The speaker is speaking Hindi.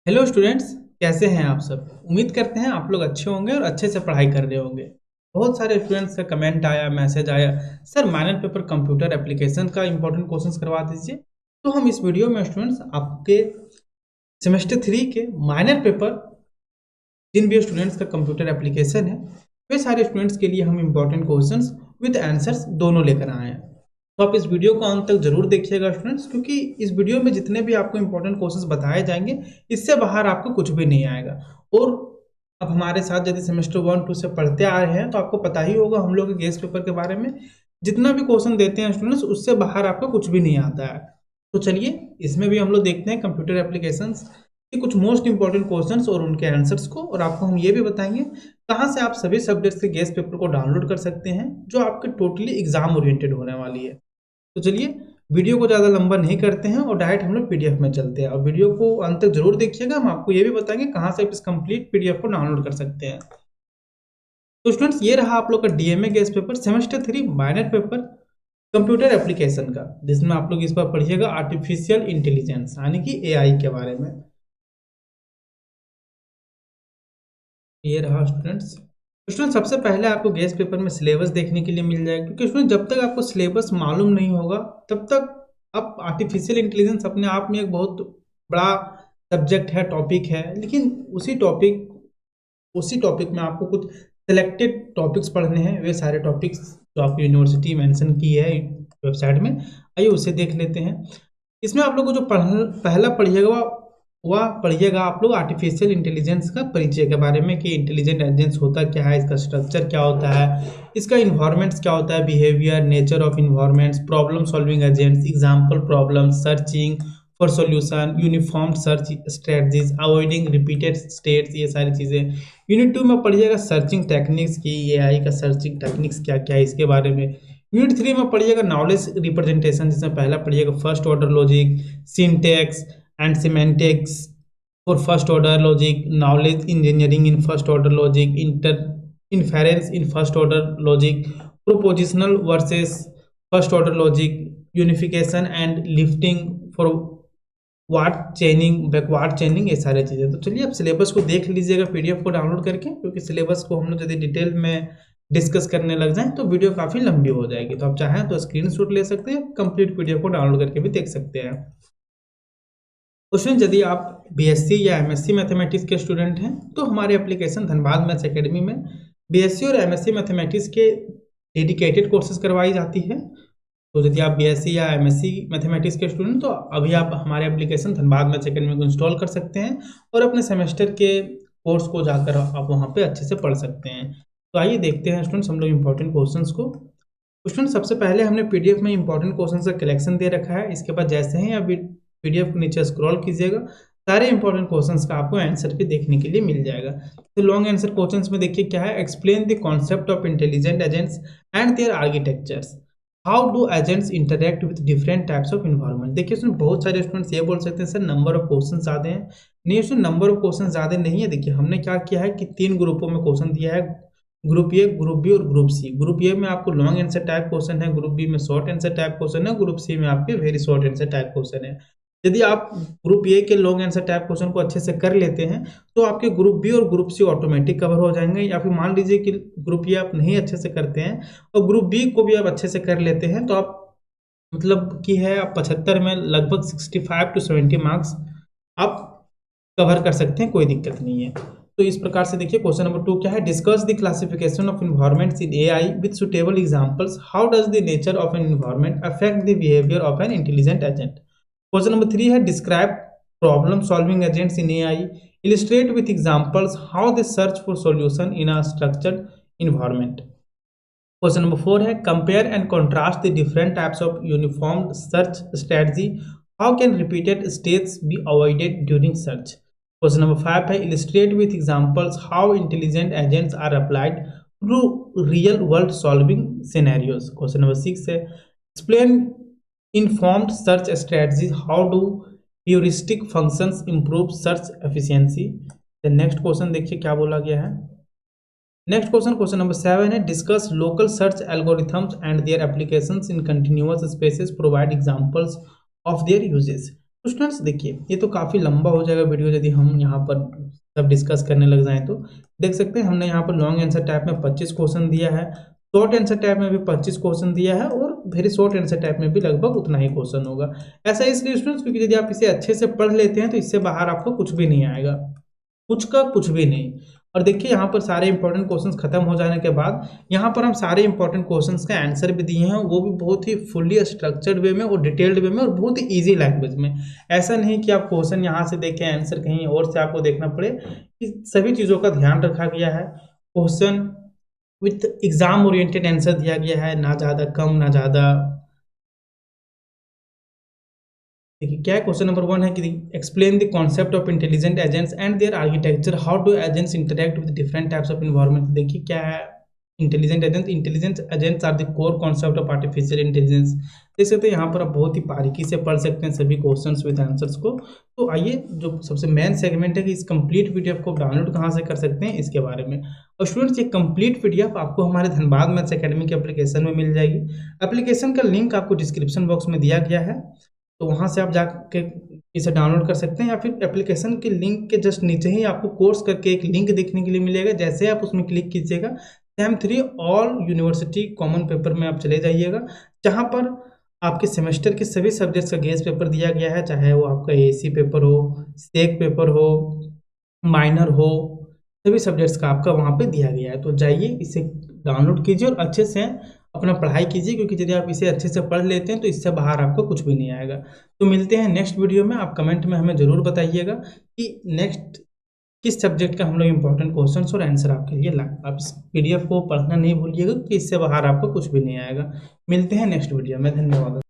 हेलो स्टूडेंट्स, कैसे हैं आप सब। उम्मीद करते हैं आप लोग अच्छे होंगे और अच्छे से पढ़ाई कर रहे होंगे। बहुत सारे स्टूडेंट्स का कमेंट आया, मैसेज आया, sir minor paper computer application का इंपॉर्टेंट क्वेश्चंस करवा दीजिए। तो हम इस वीडियो में स्टूडेंट्स आपके सेमेस्टर 3 के माइनर पेपर जिन भी स्टूडेंट्स का कंप्यूटर एप्लीकेशन है वे सारे स्टूडेंट्स के लिए हम इंपॉर्टेंट क्वेश्चंस विद आंसर्स दोनों लेकर आए हैं। तो आप इस वीडियो को अंत तक जरूर देखिएगा स्टूडेंट्स, क्योंकि इस वीडियो में जितने भी आपको इंपॉर्टेंट क्वेश्चंस बताए जाएंगे इससे बाहर आपको कुछ भी नहीं आएगा। और अब हमारे साथ यदि सेमेस्टर 1-2 से पढ़ते आ रहे हैं तो आपको पता ही होगा हम लोग के गेस्ट पेपर के बारे में। जितना भी क्वेश्चन देते हैं स्टूडेंट्स उससे बाहर आपको कुछ भी नहीं आता है। तो चलिए इसमें भी हम लोग देखते हैं कंप्यूटर एप्लीकेशंस के कुछ मोस्ट इंपॉर्टेंट क्वेश्चंस और उनके आंसर्स को, और आपको हम ये भी बताएंगे कहाँ से आप सभी सब्जेक्ट्स के गेस्ट पेपर को डाउनलोड कर सकते हैं जो आपके टोटली एग्जाम ओरिएंटेड होने वाली है। तो चलिए वीडियो को ज़्यादा लंबा नहीं करते हैं और डायरेक्ट हम लोग पीडीएफ में चलते हैं, और वीडियो को अंत तक जरूर देखिएगा। हम आपको ये भी बताएंगे कहाँ से आप इस कंप्लीट पीडीएफ को डाउनलोड कर सकते हैं। तो स्टूडेंट्स ये रहा आप लोग का DMA guest paper semester 3 minor paper computer application का, जिसमें आप लोग इस पर पढ़िएगा आर्टिफिशियल इंटेलिजेंस यानी कि एआई के बारे में। ये रहा स्टूडेंट्स। स्टूडेंट सबसे पहले आपको गेस्ट पेपर में सिलेबस देखने के लिए मिल जाएगा, क्योंकि स्टूडेंट जब तक आपको सिलेबस मालूम नहीं होगा तब तक आप आर्टिफिशियल इंटेलिजेंस अपने आप में एक बहुत बड़ा सब्जेक्ट है, टॉपिक है, लेकिन उसी टॉपिक में आपको कुछ सिलेक्टेड टॉपिक्स पढ़ने हैं। वे सारे टॉपिक्स जो आपकी यूनिवर्सिटी मेंशन की है वेबसाइट में, आइए उसे देख लेते हैं। इसमें आप लोग को जो पहला पढ़िएगा वह पढ़िएगा आप लोग आर्टिफिशियल इंटेलिजेंस का परिचय के बारे में कि इंटेलिजेंट एजेंट्स होता क्या है, इसका स्ट्रक्चर क्या होता है, इसका इन्वायरमेंट्स क्या होता है, behaviour, nature of environments, problem solving agents, example problem, searching for solution, uniform search strategies, avoiding repeated states, ये सारी चीज़ें। यूनिट 2 में पढ़िएगा सर्चिंग टेक्निक्स की, एआई का सर्चिंग टेक्निक्स क्या क्या है इसके बारे में। यूनिट 3 में पढ़िएगा नॉलेज रिप्रेजेंटेशन, जिसमें पहला पढ़िएगा first order logic, syntax and semantics for first order logic, knowledge engineering in first order logic, inference in first order logic, propositional versus first order logic, unification and lifting for ward चेनिंग, backward चेनिंग, ये सारी चीज़ें। तो चलिए आप सिलेबस को देख लीजिएगा पीडीएफ को डाउनलोड करके, क्योंकि सिलेबस को हम लोग यदि डिटेल में डिस्कस करने लग जाएं तो वीडियो काफ़ी लंबी हो जाएगी। तो आप चाहें तो स्क्रीनशॉट ले सकते हैं, कंप्लीट पीडीएफ को डाउनलोड करके भी देख सकते हैं। क्वेश्चन, यदि आप बीएससी या एमएससी मैथमेटिक्स के स्टूडेंट हैं तो हमारे एप्लीकेशन धनबाद मैथ्स एकेडमी में बीएससी और एमएससी मैथमेटिक्स के डेडिकेटेड कोर्सेज करवाई जाती है। तो यदि आप बीएससी या एमएससी मैथमेटिक्स के स्टूडेंट तो अभी आप हमारे एप्लीकेशन धनबाद मैथ्स एकेडमी को इंस्टॉल कर सकते हैं और अपने सेमेस्टर के कोर्स को जाकर आप वहाँ पे अच्छे से पढ़ सकते हैं। तो आइए देखते हैं स्टूडेंट्स हम लोग इंपॉर्टेंट क्वेश्चंस को। स्टूडेंट सबसे पहले हमने पीडीएफ में इंपॉर्टेंट क्वेश्चंस का कलेक्शन दे रखा है। इसके बाद जैसे ही अभी पीडीएफ को नीचे स्क्रॉल कीजिएगा सारे इंपॉर्टेंट क्वेश्चंस का आपको आंसर भी देखने के लिए मिल जाएगा। तो लॉन्ग आंसर क्वेश्चंस में देखिए क्या है, explain the concept of intelligent agents and their architectures, how do agents interact with different types of environment. देखिए इसमें बहुत सारे स्टूडेंट्स ये बोल सकते हैं सर नंबर ऑफ क्वेश्चन ज़्यादा हैं। नहीं, इसमें नंबर ऑफ क्वेश्चन ज़्यादा नहीं है। देखिए हमने क्या किया है कि 3 ग्रुपों में क्वेश्चन दिया है, ग्रुप ए, ग्रुप बी और ग्रुप सी। ग्रुप ए में आपको लॉन्ग आंसर टाइप क्वेश्चन है, ग्रुप बी में शॉर्ट आंसर टाइप क्वेश्चन है, ग्रुप सी में आपके very short answer type question है। यदि आप ग्रुप ए के लॉन्ग आंसर टाइप क्वेश्चन को अच्छे से कर लेते हैं तो आपके ग्रुप बी और ग्रुप सी ऑटोमेटिक कवर हो जाएंगे। या फिर मान लीजिए कि ग्रुप ए आप नहीं अच्छे से करते हैं और ग्रुप बी को भी आप अच्छे से कर लेते हैं तो आप मतलब कि है आप 75 में लगभग 65 to 70 मार्क्स आप कवर कर सकते हैं, कोई दिक्कत नहीं है। तो इस प्रकार से देखिए क्वेश्चन नंबर 2 क्या है, discuss the classification of environments in AI with suitable examples, how does the nature of an environment affect the behaviour of an intelligent agent. Question number 3 है, describe problem solving agents in AI, illustrate with examples how they search for solution in a structured environment. Question number 4 है, compare and contrast the different types of uniform search strategy, how can repeated states be avoided during search. Question number 5 है, illustrate with examples how intelligent agents are applied to real world solving scenarios. Question number 6 है, explain informed search strategies, how do heuristic functions improve search efficiency. Next question देखिए क्या बोला गया है। नेक्स्ट क्वेश्चन नंबर 7 है, discuss local search algorithms and their applications in continuous spaces, provide examples of their uses. तो स्टूडेंट्स देखिए, ये तो काफ़ी लंबा हो जाएगा वीडियो यदि हम यहाँ पर सब डिस्कस करने लग जाएँ तो। देख सकते हैं हमने यहाँ पर लॉन्ग आंसर टाइप में 25 क्वेश्चन दिया है, शॉर्ट आंसर टाइप में भी 25 क्वेश्चन दिया है और वेरी शॉर्ट आंसर टाइप में भी लगभग उतना ही क्वेश्चन होगा। ऐसा इसलिए स्टूडेंट्स क्योंकि यदि आप इसे अच्छे से पढ़ लेते हैं तो इससे बाहर आपको कुछ भी नहीं आएगा, कुछ का कुछ भी नहीं। और देखिए यहाँ पर सारे इंपॉर्टेंट क्वेश्चंस खत्म हो जाने के बाद यहाँ पर हम सारे इंपॉर्टेंट क्वेश्चंस का आंसर भी दिए हैं, वो भी बहुत ही फुल्ली स्ट्रक्चर्ड वे में और डिटेल्ड वे में और बहुत ही इजी लैंग्वेज में। ऐसा नहीं कि आप क्वेश्चन यहाँ से देखें आंसर कहीं और से आपको देखना पड़े, कि सभी चीज़ों का ध्यान रखा गया है। Question with exam oriented answer दिया गया है, ना ज़्यादा कम ना ज़्यादा। देखिए क्या है, क्वेश्चन नंबर 1 है कि explain the concept of intelligent agents and their architecture, how do agents interact with different types of environment. देखिए क्या है intelligent agents. Intelligent agents are the core concept of artificial intelligence. देख सकते हैं यहाँ पर आप बहुत ही बारीकी से पढ़ सकते हैं सभी क्वेश्चंस विद आंसर्स को। तो आइए जो सबसे मेन सेगमेंट है कि इस कंप्लीट पीडीएफ को डाउनलोड कहाँ से कर सकते हैं इसके बारे में। और स्टूडेंट्स ये कंप्लीट पीडीएफ आपको हमारे धनबाद मैथ्स एकेडमी के एप्लीकेशन में मिल जाएगी। एप्लीकेशन का लिंक आपको डिस्क्रिप्शन बॉक्स में दिया गया है, तो वहाँ से आप जाके इसे डाउनलोड कर सकते हैं, या फिर एप्लीकेशन के लिंक के जस्ट नीचे ही आपको कोर्स करके एक लिंक देखने के लिए मिलेगा। जैसे आप उसमें क्लिक कीजिएगा, same 3 all university common paper में आप चले जाइएगा, जहाँ पर आपके सेमेस्टर के सभी सब्जेक्ट्स का गेस्ट पेपर दिया गया है, चाहे वो आपका एसी पेपर हो, सेक पेपर हो, माइनर हो, सभी सब्जेक्ट्स का आपका वहाँ पे दिया गया है। तो जाइए इसे डाउनलोड कीजिए और अच्छे से अपना पढ़ाई कीजिए, क्योंकि यदि आप इसे अच्छे से पढ़ लेते हैं तो इससे बाहर आपको कुछ भी नहीं आएगा। तो मिलते हैं नेक्स्ट वीडियो में। आप कमेंट में हमें ज़रूर बताइएगा कि नेक्स्ट किस सब्जेक्ट का हम लोग इंपॉर्टेंट क्वेश्चंस और आंसर आपके लिए लाएं। आप इस पीडीएफ को पढ़ना नहीं भूलिएगा, कि इससे बाहर आपको कुछ भी नहीं आएगा। मिलते हैं नेक्स्ट वीडियो में, धन्यवाद।